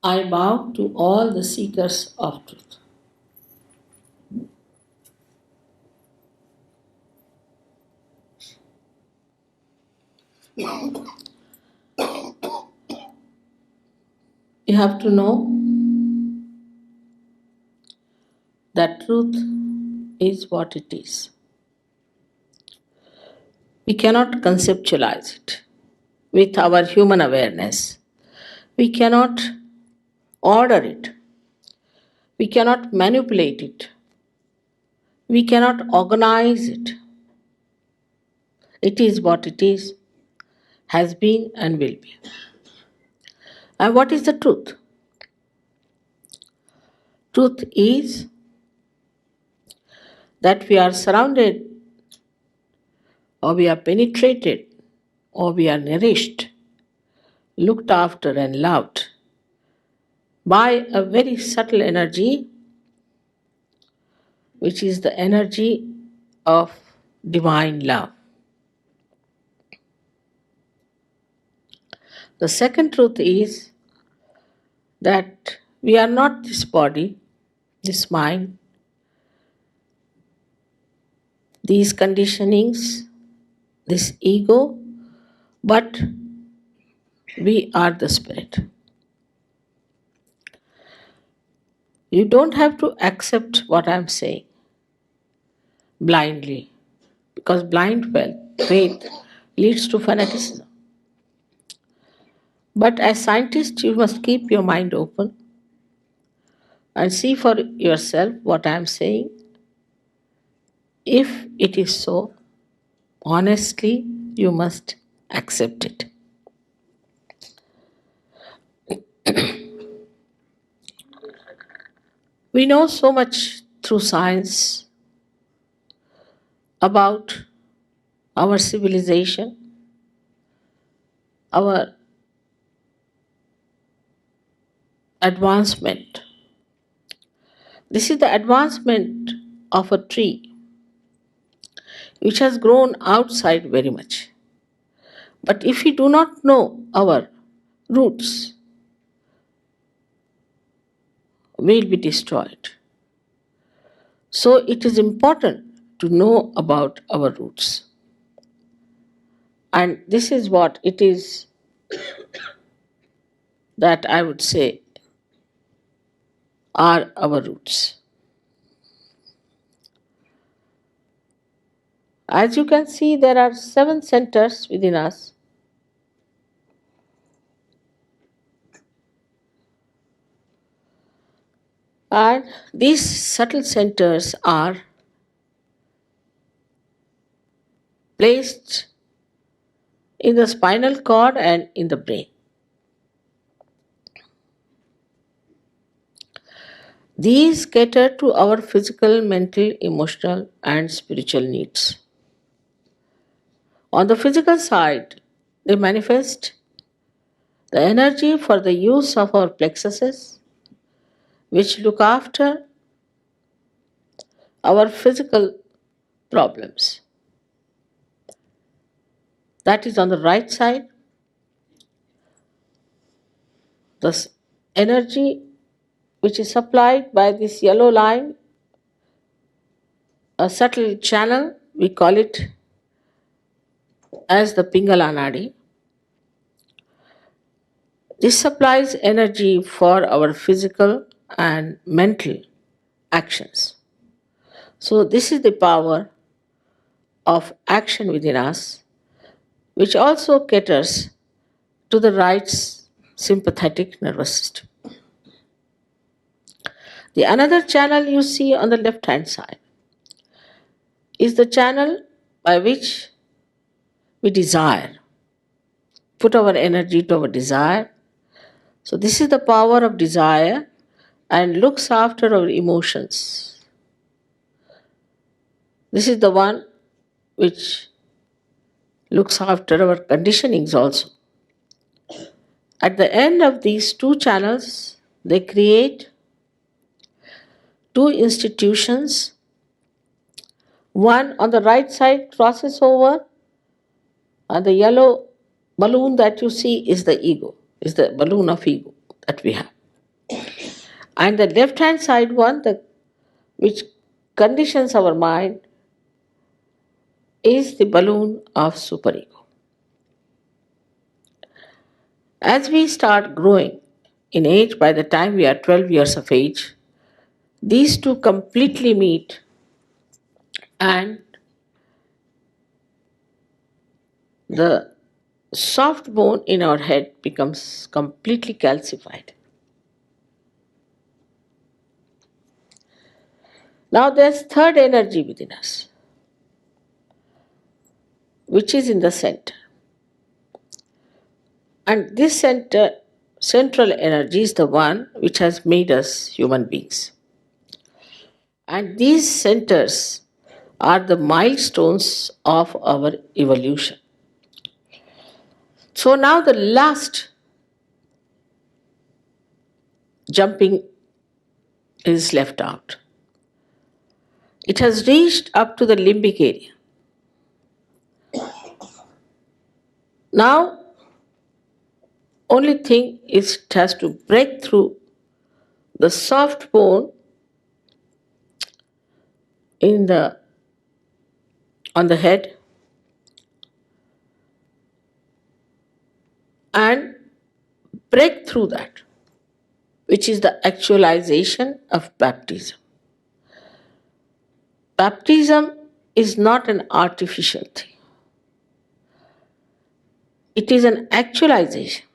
I bow to all the seekers of truth. You have to know that truth is what it is. We cannot conceptualize it with our human awareness. We cannot order it. We cannot manipulate it. We cannot organize it. It is what it is, has been, and will be. And what is the truth? Truth is that we are surrounded, or we are penetrated, or we are nourished, looked after, and loved by a very subtle energy, which is the energy of divine love. The second truth is that we are not this body, this mind, these conditionings, this ego, but we are the spirit. You don't have to accept what I'm saying blindly, because blind faith leads to fanaticism. But as scientists, you must keep your mind open and see for yourself what I am saying. If it is so, honestly, you must accept it. We know so much through science about our civilization, our advancement. This is the advancement of a tree which has grown outside very much. But if we do not know our roots, we will be destroyed. So it is important to know about our roots. And this is what it is that I would say are our roots. As you can see, there are 7 centers within us. And these subtle centers are placed in the spinal cord and in the brain. These cater to our physical, mental, emotional, and spiritual needs. On the physical side, they manifest the energy for the use of our plexuses, which look after our physical problems. That is on the right side. The energy which is supplied by this yellow line, a subtle channel, we call it as the Pingala Nadi. This supplies energy for our physical and mental actions. So, this is the power of action within us, which also caters to the right sympathetic nervous system. The another channel you see on the left hand side is the channel by which we desire, put our energy to our desire. So, this is the power of desire and looks after our emotions. This is the one which looks after our conditionings also. At the end of these two channels, they create two institutions. One on the right side crosses over, and the yellow balloon that you see is the ego, is the balloon of ego that we have. And the left hand side one, which conditions our mind, is the balloon of superego. As we start growing in age, by the time we are 12 years of age, these two completely meet, and the soft bone in our head becomes completely calcified. Now there's third energy within us, which is in the center. And this central energy is the one which has made us human beings. And these centers are the milestones of our evolution. So now the last jumping is left out. It has reached up to the limbic area. Now, only thing is it has to break through the soft bone in the on the head and break through that, which is the actualization of baptism. Baptism is not an artificial thing, it is an actualization.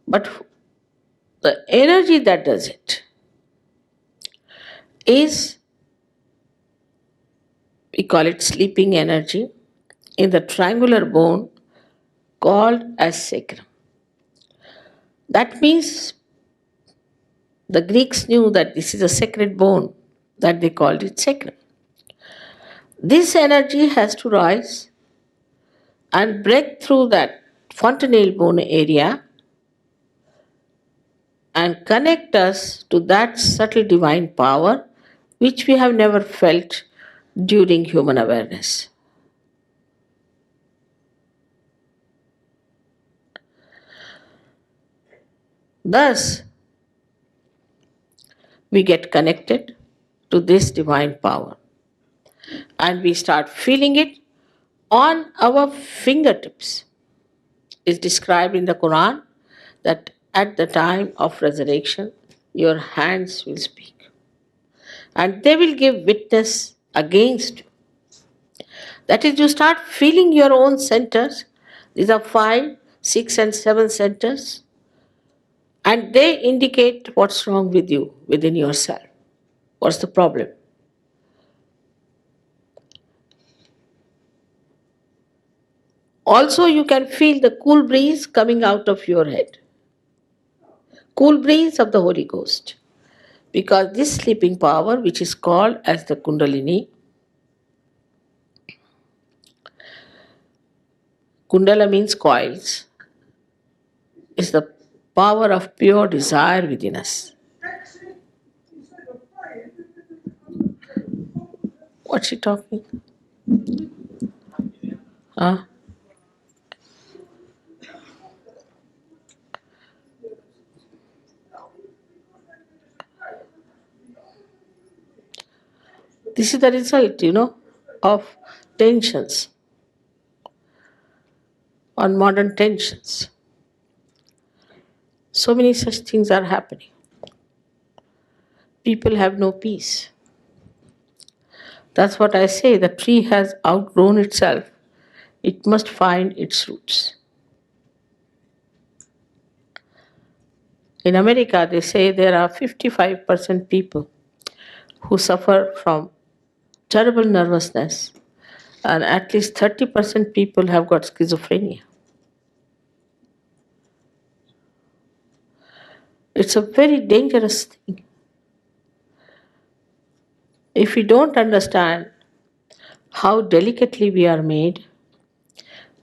But the energy that does it is, we call it sleeping energy, in the triangular bone called as sacrum. That means the Greeks knew that this is a sacred bone, that they called it sacrum. This energy has to rise and break through that fontanelle bone area and connect us to that subtle divine power which we have never felt during human awareness. Thus, we get connected to this divine power and we start feeling it on our fingertips. It's described in the Quran that at the time of resurrection, your hands will speak and they will give witness against you. That is, you start feeling your own centers. These are 5, 6, and 7 centers, and they indicate what's wrong with you within yourself. What's the problem? Also, you can feel the cool breeze coming out of your head. Cool breeze of the Holy Ghost. Because this sleeping power, which is called as the Kundalini, Kundala means coils, is the power of pure desire within us. What's she talking? Huh? This is the result, of tensions, on modern tensions. So many such things are happening. People have no peace. That's what I say. The tree has outgrown itself. It must find its roots. In America, they say there are 55% people who suffer from terrible nervousness, and at least 30% people have got schizophrenia. It's a very dangerous thing. If we don't understand how delicately we are made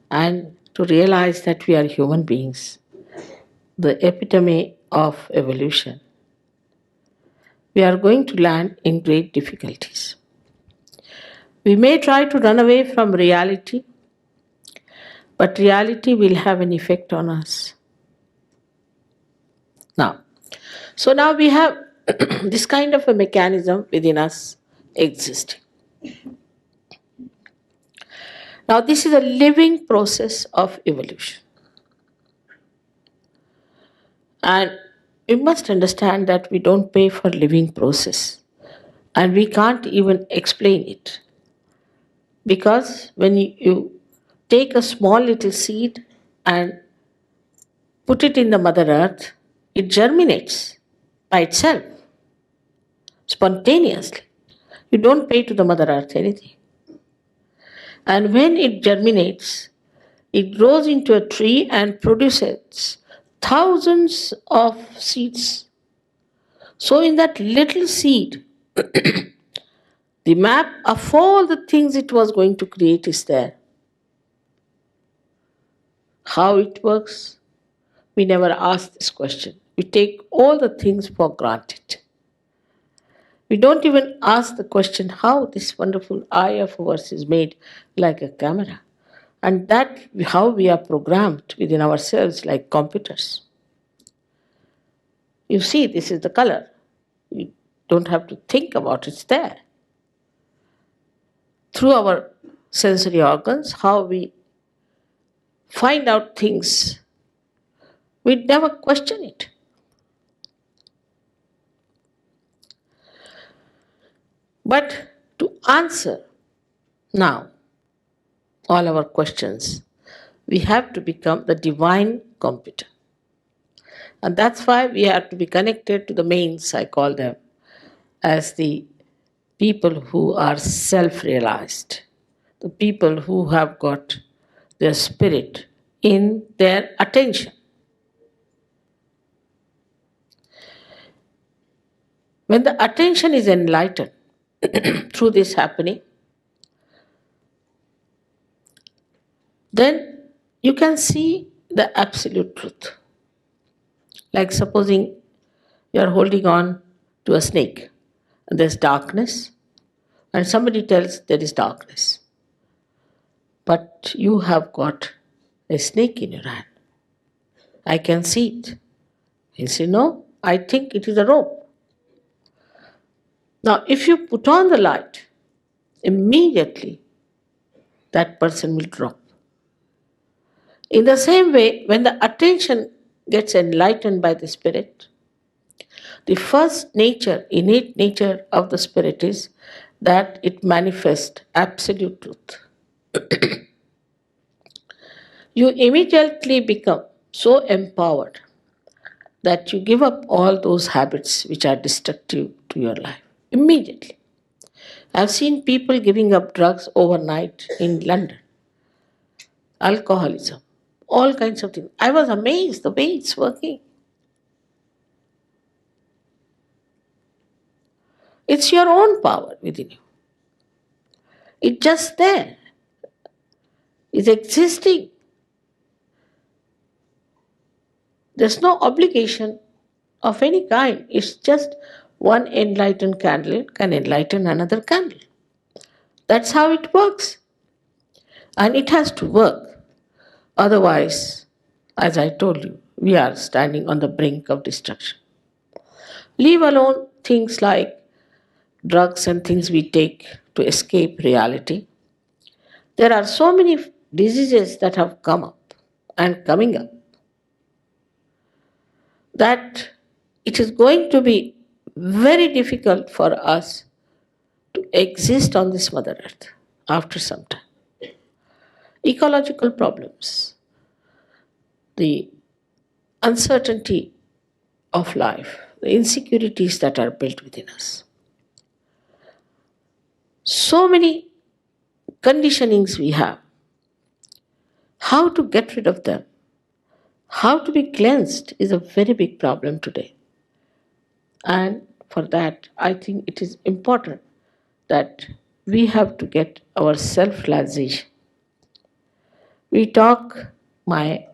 and to realize that we are human beings, the epitome of evolution, we are going to land in great difficulties. We may try to run away from reality, but reality will have an effect on us. Now, So now we have this kind of a mechanism within us existing. Now, this is a living process of evolution. And we must understand that we don't pay for living process and we can't even explain it. Because when you take a small little seed and put it in the Mother Earth, it germinates by itself, spontaneously. You don't pay to the Mother Earth anything. And when it germinates, it grows into a tree and produces thousands of seeds. So, in that little seed, the map of all the things it was going to create is there. How it works, we never ask this question. We take all the things for granted. We don't even ask the question how this wonderful eye of ours is made like a camera. And that how we are programmed within ourselves like computers. You see, this is the color. You don't have to think about it, it's there. Through our sensory organs, how we find out things, we never question it. But to answer now all our questions, we have to become the divine computer. And that's why we have to be connected to the mains, I call them, as the people who are self realized, the people who have got their spirit in their attention. When the attention is enlightened through this happening, then you can see the absolute truth. Like supposing you are holding on to a snake and there's darkness, and somebody tells there is darkness. But you have got a snake in your hand. I can see it. You say, no, I think it is a rope. Now, if you put on the light, immediately that person will drop. In the same way, when the attention gets enlightened by the spirit, the first nature, innate nature of the spirit is that it manifests absolute truth. You immediately become so empowered that you give up all those habits which are destructive to your life. Immediately. I've seen people giving up drugs overnight in London, alcoholism, all kinds of things. I was amazed the way it's working. It's your own power within you. It's just there. It's existing. There's no obligation of any kind. It's just one enlightened candle can enlighten another candle. That's how it works. And it has to work. Otherwise, as I told you, we are standing on the brink of destruction. Leave alone things like drugs and things we take to escape reality. There are so many diseases that have come up and coming up that it is going to be very difficult for us to exist on this Mother Earth after some time. Ecological problems, the uncertainty of life, the insecurities that are built within us. So many conditionings we have. How to get rid of them, how to be cleansed is a very big problem today. And for that, I think it is important that we have to get our self-realization. We talk my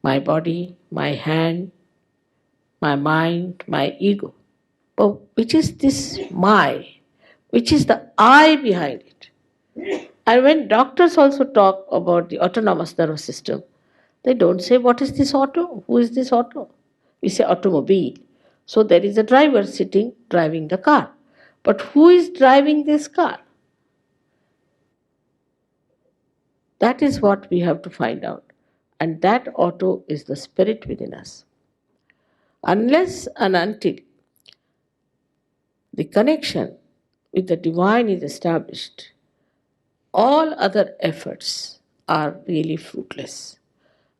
body, my hand, my mind, my ego. But which is this my? Which is the I behind it? And when doctors also talk about the autonomous nervous system, they don't say what is this auto? Who is this auto? We say automobile. So there is a driver sitting driving the car. But who is driving this car? That is what we have to find out. And that auto is the spirit within us. Unless and until the connection with the divine is established, all other efforts are really fruitless.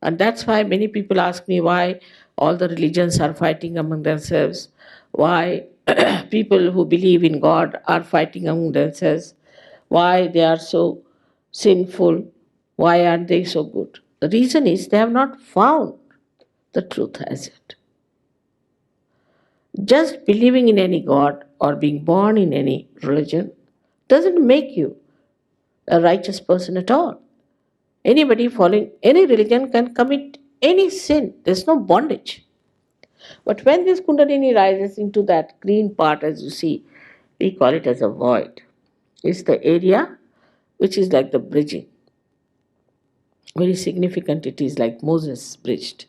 And that's why many people ask me why all the religions are fighting among themselves, why people who believe in God are fighting among themselves, why they are so sinful, why aren't they so good. The reason is they have not found the truth as yet. Just believing in any God or being born in any religion doesn't make you a righteous person at all. Anybody following any religion can commit any sin, there's no bondage. But when this Kundalini rises into that green part, as you see, we call it as a void. It's the area which is like the bridging. Very significant, it is like Moses bridged.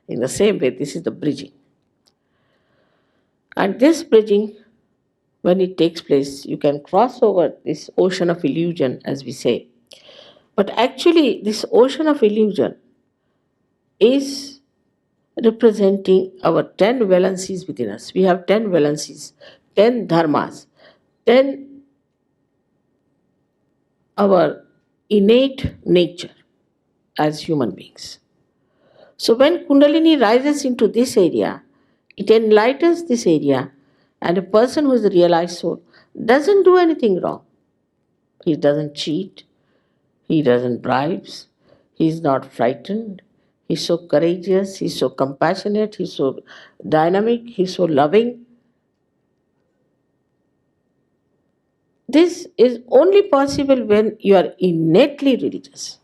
In the same way, this is the bridging. And this bridging, when it takes place, you can cross over this ocean of illusion, as we say. But actually, this ocean of illusion is representing our 10 valencies within us. We have 10 valencies, 10 dharmas, 10 our innate nature as human beings. So when Kundalini rises into this area, it enlightens this area, and a person who is a realized soul doesn't do anything wrong. He doesn't cheat, he doesn't bribes, he's not frightened, he's so courageous, he's so compassionate, he's so dynamic, he's so loving. This is only possible when you are innately religious.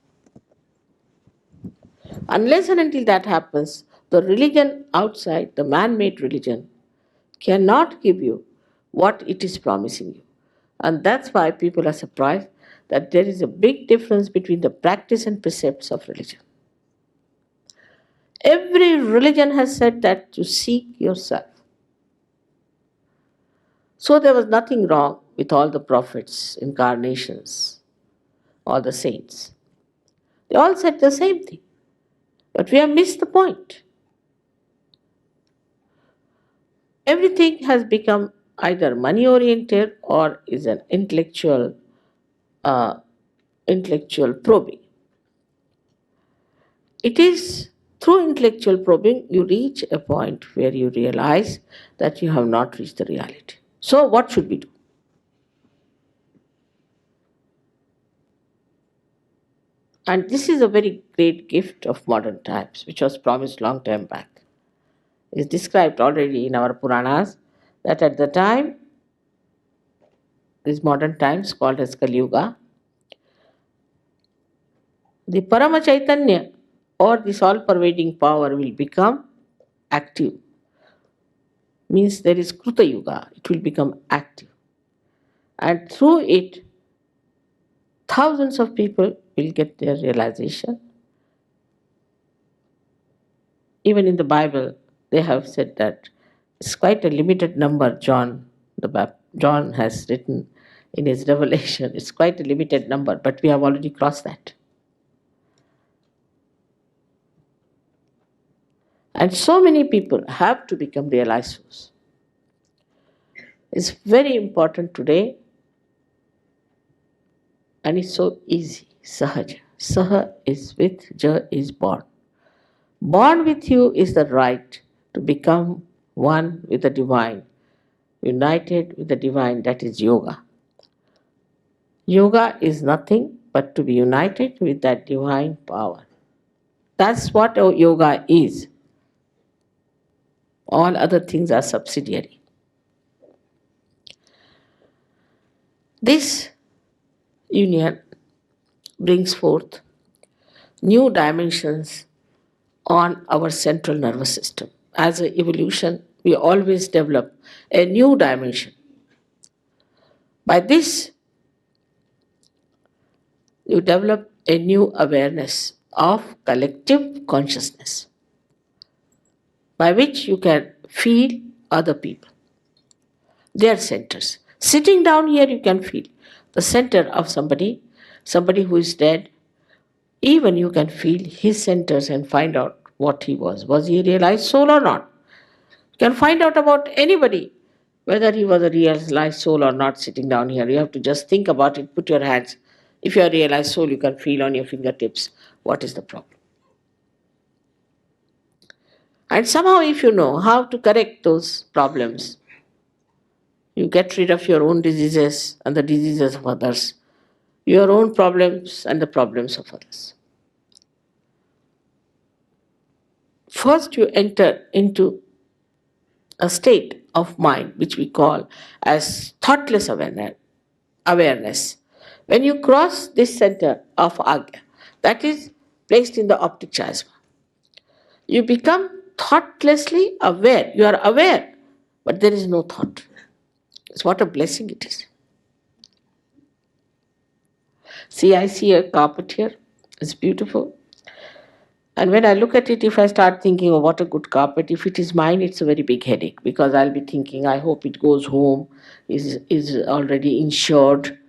Unless and until that happens, the religion outside, the man made religion, cannot give you what it is promising you. And that's why people are surprised that there is a big difference between the practice and precepts of religion. Every religion has said that you seek yourself. So there was nothing wrong with all the prophets, incarnations, all the saints. They all said the same thing. But we have missed the point. Everything has become either money oriented or is an uh, intellectual probing. It is through intellectual probing you reach a point where you realize that you have not reached the reality. So what should we do? And this is a very great gift of modern times, which was promised long time back. It's described already in our Puranas that at the time, these modern times called as Kali Yuga, the Parama Chaitanya or this all pervading power will become active. Means there is Kruta Yuga, it will become active. And through it, thousands of people will get their realization. Even in the Bible, they have said that it's quite a limited number. John has written in his revelation. It's quite a limited number, but we have already crossed that. And so many people have to become realized souls. It's very important today, and it's so easy. Sahaja. Saha is with, Ja is born. Born with you is the right to become one with the divine, united with the divine, that is yoga. Yoga is nothing but to be united with that divine power. That's what yoga is. All other things are subsidiary. This union brings forth new dimensions on our central nervous system. As an evolution, we always develop a new dimension. By this, you develop a new awareness of collective consciousness, by which you can feel other people. They are centers. Sitting down here, you can feel the center of somebody who is dead. Even you can feel his centers and find out what he was. Was he a realized soul or not? You can find out about anybody, whether he was a realized soul or not sitting down here. You have to just think about it, put your hands. If you are a realized soul, you can feel on your fingertips what is the problem. And somehow, if you know how to correct those problems, you get rid of your own diseases and the diseases of others, your own problems and the problems of others. First, you enter into a state of mind which we call as thoughtless awareness. When you cross this center of agya, that is placed in the optic chiasma, you become thoughtlessly aware. You are aware, but there is no thought. It's what a blessing it is. See, I see a carpet here. It's beautiful. And when I look at it, if I start thinking, oh, what a good carpet, if it is mine, it's a very big headache because I'll be thinking, I hope it goes home, is already insured,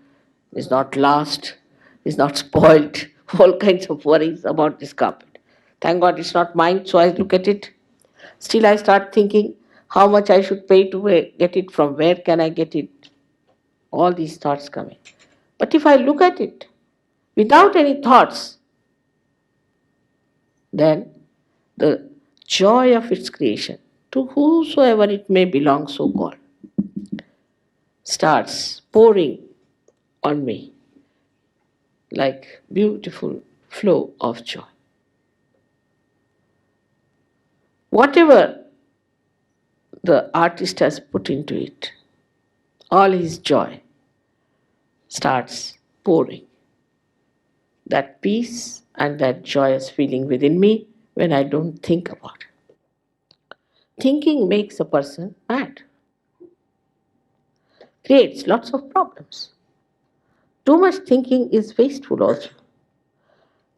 is not lost, is not spoiled, all kinds of worries about this carpet. Thank God it's not mine, so I look at it. Still, I start thinking how much I should pay to get it, from where can I get it. All these thoughts coming. But if I look at it without any thoughts, then the joy of its creation, to whosoever it may belong, so called, starts pouring on me like beautiful flow of joy. Whatever the artist has put into it, all his joy starts pouring. That peace and that joyous feeling within me when I don't think about it. Thinking makes a person mad, creates lots of problems. Too much thinking is wasteful also.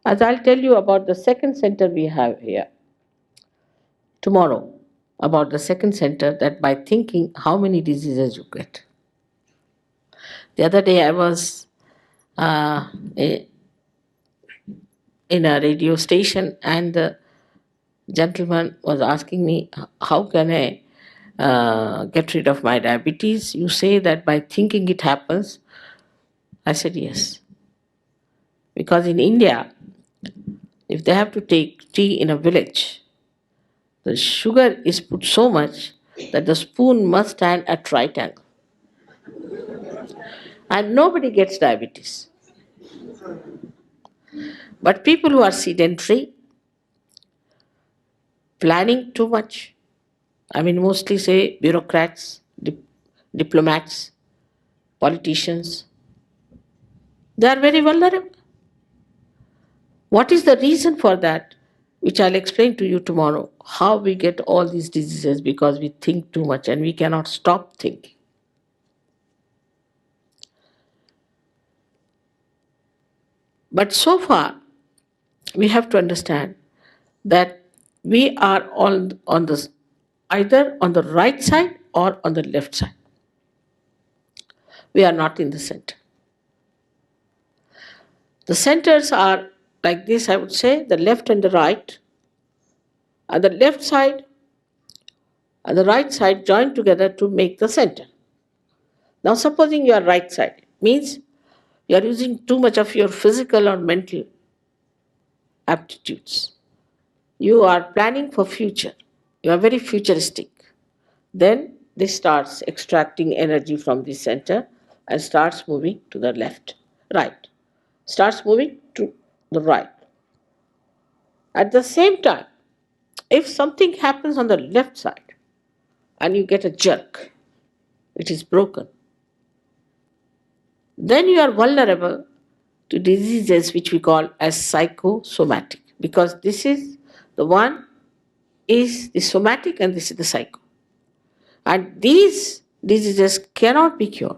As I'll tell you about the second center we have here tomorrow, about the second center, that by thinking how many diseases you get. The other day I was uh, in a radio station and the gentleman was asking me, how can I get rid of my diabetes? You say that by thinking it happens. I said yes. Because in India, if they have to take tea in a village, the sugar is put so much that the spoon must stand at right angle. And nobody gets diabetes. But people who are sedentary, planning too much, I mean, mostly say bureaucrats, diplomats, politicians, they are very vulnerable. What is the reason for that? Which I'll explain to you tomorrow. How we get all these diseases because we think too much and we cannot stop thinking. But so far, we have to understand that we are all on the either on the right side or on the left side. We are not in the center. The centers are like this, I would say, the left and the right. And the left side and the right side join together to make the center. Now, supposing you are right side, means you are using too much of your physical or mental aptitudes. You are planning for future. You are very futuristic. Then this starts extracting energy from the center and starts moving to the left, right. Starts moving to the right. At the same time, if something happens on the left side and you get a jerk, it is broken, then you are vulnerable to diseases which we call as psychosomatic, because this is the one is the somatic and this is the psycho. And these diseases cannot be cured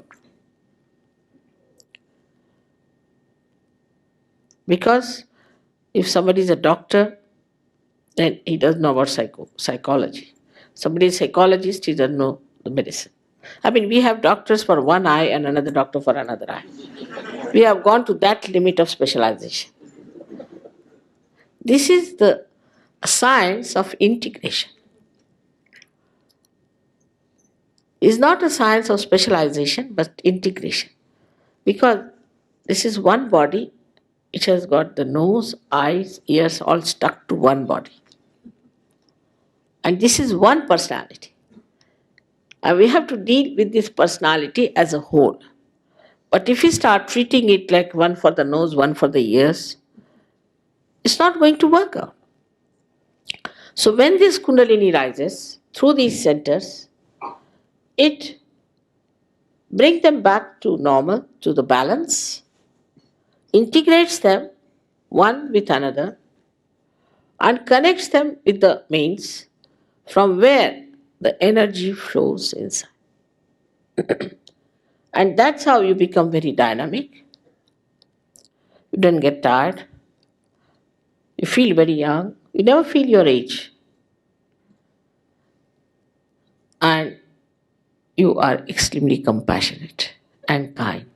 because if somebody is a doctor, then he doesn't know about psychology. Somebody is psychologist, he doesn't know the medicine. I mean, we have doctors for one eye and another doctor for another eye. We have gone to that limit of specialization. This is the science of integration. It's not a science of specialization, but integration. Because this is one body, it has got the nose, eyes, ears all stuck to one body. And this is one personality. And we have to deal with this personality as a whole. But if we start treating it like one for the nose, one for the ears, it's not going to work out. So when this Kundalini rises through these centers, it brings them back to normal, to the balance, integrates them one with another, and connects them with the mains from where the energy flows inside. And that's how you become very dynamic. You don't get tired. You feel very young. You never feel your age. And you are extremely compassionate and kind.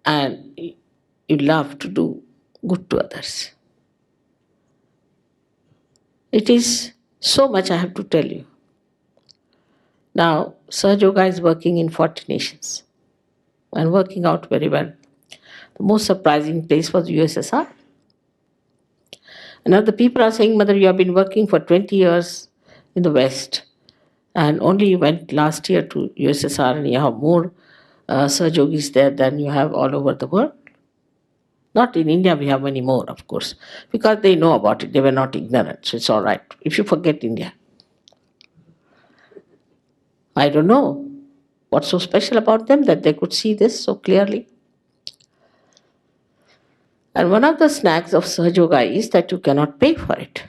And you love to do good to others. It is so much I have to tell you. Now, Sahajayoga is working in 40 nations and working out very well. The most surprising place was USSR. And now the people are saying, Mother, you have been working for 20 years in the West and only you went last year to USSR and you have more Sahajogis there than you have all over the world. Not in India, we have many more, of course, because they know about it. They were not ignorant, so it's all right. If you forget India, I don't know what's so special about them that they could see this so clearly. And one of the snags of Sahajayoga is that you cannot pay for it.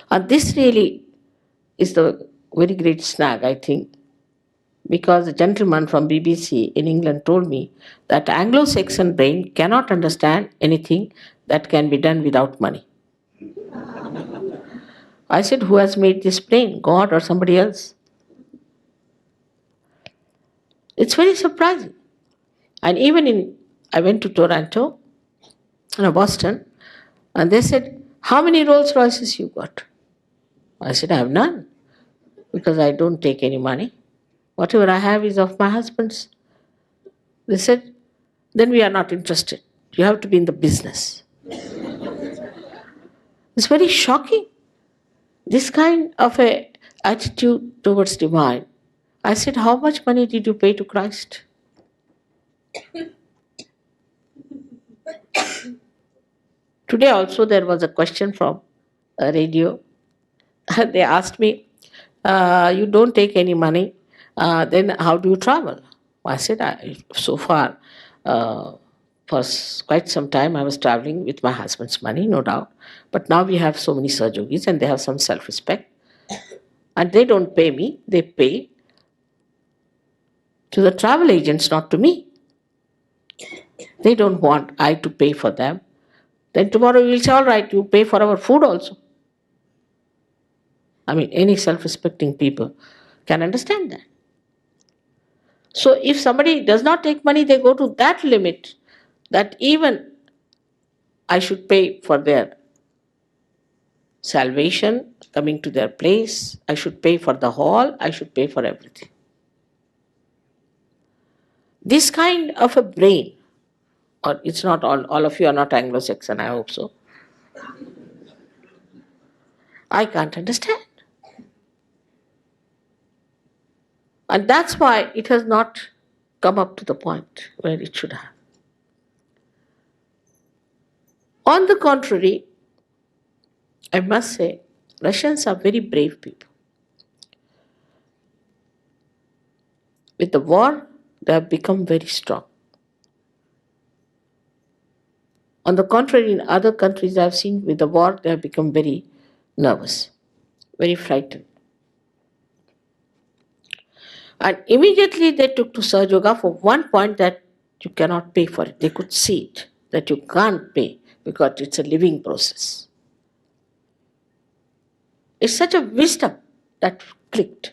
And this really is the very great snag, I think, because a gentleman from BBC in England told me that Anglo-Saxon brain cannot understand anything that can be done without money. I said, who has made this brain, God or somebody else? It's very surprising. And even I went to Toronto, Boston, and they said, how many Rolls Royces you got? I said, I have none, because I don't take any money. Whatever I have is of my husband's. They said, then we are not interested. You have to be in the business. It's very shocking. This kind of a attitude towards divine. I said, how much money did you pay to Christ? Today also there was a question from a radio. They asked me, you don't take any money, then how do you travel? I said, so far, for quite some time I was traveling with my husband's money, no doubt. But now we have so many Sahajogis and they have some self-respect. And they don't pay me, they pay to the travel agents, not to me. They don't want I to pay for them. Then tomorrow we will say, all right, you pay for our food also. I mean, any self-respecting people can understand that. So if somebody does not take money, they go to that limit that even I should pay for their salvation, coming to their place, I should pay for the hall, I should pay for everything. This kind of a brain, or it's not all of you are not Anglo-Saxon, I hope so. I can't understand. And that's why it has not come up to the point where it should have. On the contrary, I must say, Russians are very brave people. With the war, they have become very strong. On the contrary, in other countries I have seen with the war, they have become very nervous, very frightened. And immediately they took to Sahajayoga for one point that you cannot pay for it. They could see it, that you can't pay because it's a living process. It's such a wisdom that clicked.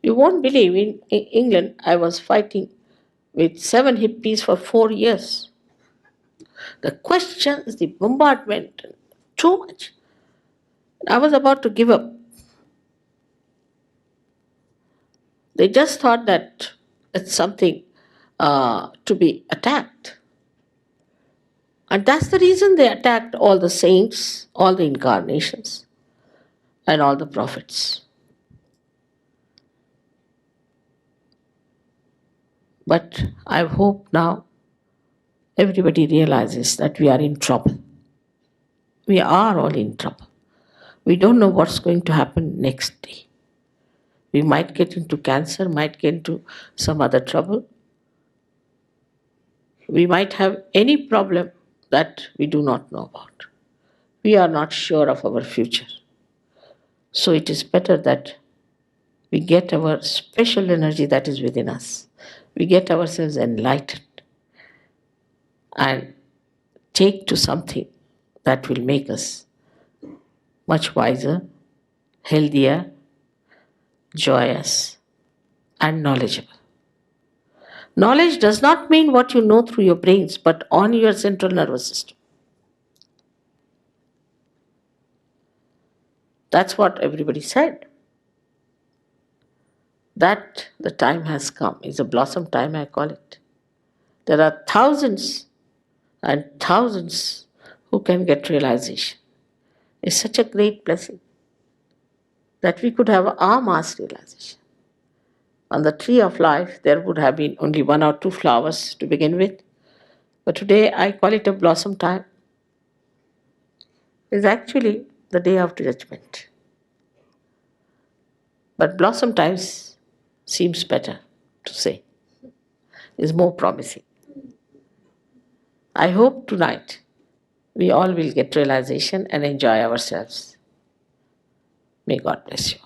You won't believe in England, I was fighting with 7 hippies for 4 years. The questions, the bombardment, too much. I was about to give up. They just thought that it's something to be attacked. And that's the reason they attacked all the saints, all the incarnations, and all the prophets. But I hope now everybody realizes that we are in trouble. We are all in trouble. We don't know what's going to happen next day. We might get into cancer, might get into some other trouble. We might have any problem that we do not know about. We are not sure of our future. So it is better that we get our special energy that is within us. We get ourselves enlightened and take to something that will make us much wiser, healthier, joyous, and knowledgeable. Knowledge does not mean what you know through your brains, but on your central nervous system. That's what everybody said. That the time has come is a blossom time, I call it. There are thousands and thousands who can get realization. It's such a great blessing that we could have our mass realization. On the tree of life, there would have been only 1 or 2 flowers to begin with, but today I call it a blossom time. It's actually the day of judgment. But blossom times seems better to say, is more promising. I hope tonight we all will get realization and enjoy ourselves. May God bless you.